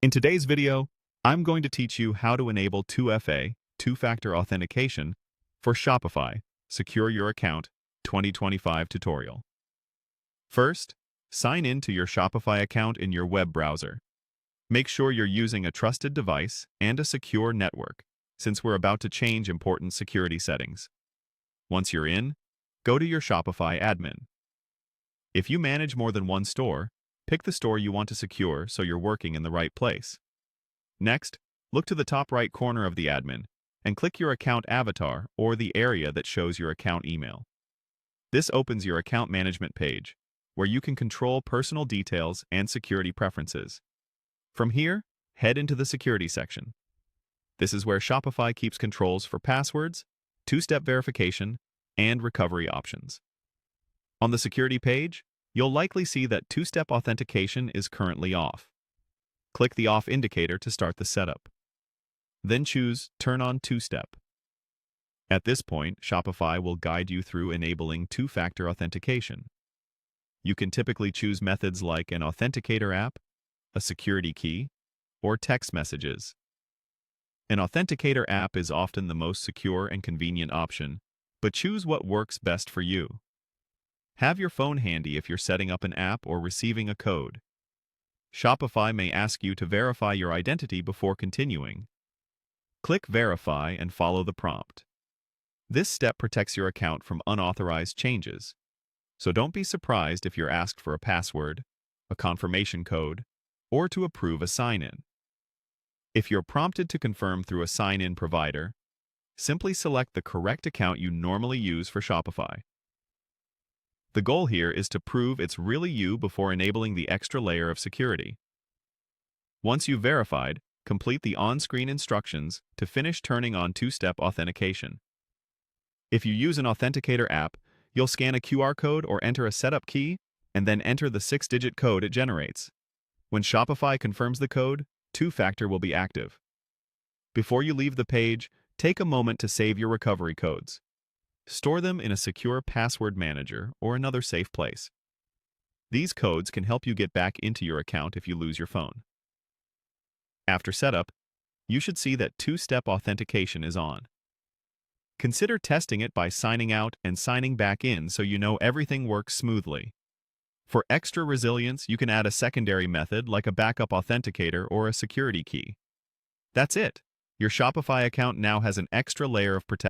In today's video, I'm going to teach you how to enable 2FA, two-factor authentication, for Shopify Secure Your Account 2025 tutorial. First, sign in to your Shopify account in your web browser. Make sure you're using a trusted device and a secure network, since we're about to change important security settings. Once you're in, go to your Shopify admin. If you manage more than one store, pick the store you want to secure so you're working in the right place. Next, look to the top right corner of the admin and click your account avatar or the area that shows your account email. This opens your account management page, where you can control personal details and security preferences. From here, head into the security section. This is where Shopify keeps controls for passwords, two-step verification, and recovery options. On the security page, you'll likely see that two-step authentication is currently off. Click the off indicator to start the setup. Then choose Turn on Two-Step. At this point, Shopify will guide you through enabling two-factor authentication. You can typically choose methods like an authenticator app, a security key, or text messages. An authenticator app is often the most secure and convenient option, but choose what works best for you. Have your phone handy if you're setting up an app or receiving a code. Shopify may ask you to verify your identity before continuing. Click Verify and follow the prompt. This step protects your account from unauthorized changes, so don't be surprised if you're asked for a password, a confirmation code, or to approve a sign-in. If you're prompted to confirm through a sign-in provider, simply select the correct account you normally use for Shopify. The goal here is to prove it's really you before enabling the extra layer of security. Once you've verified, complete the on-screen instructions to finish turning on two-step authentication. If you use an authenticator app, you'll scan a QR code or enter a setup key, and then enter the 6-digit code it generates. When Shopify confirms the code, two-factor will be active. Before you leave the page, take a moment to save your recovery codes. Store them in a secure password manager or another safe place. These codes can help you get back into your account if you lose your phone. After setup, you should see that two-step authentication is on. Consider testing it by signing out and signing back in so you know everything works smoothly. For extra resilience, you can add a secondary method like a backup authenticator or a security key. That's it. Your Shopify account now has an extra layer of protection.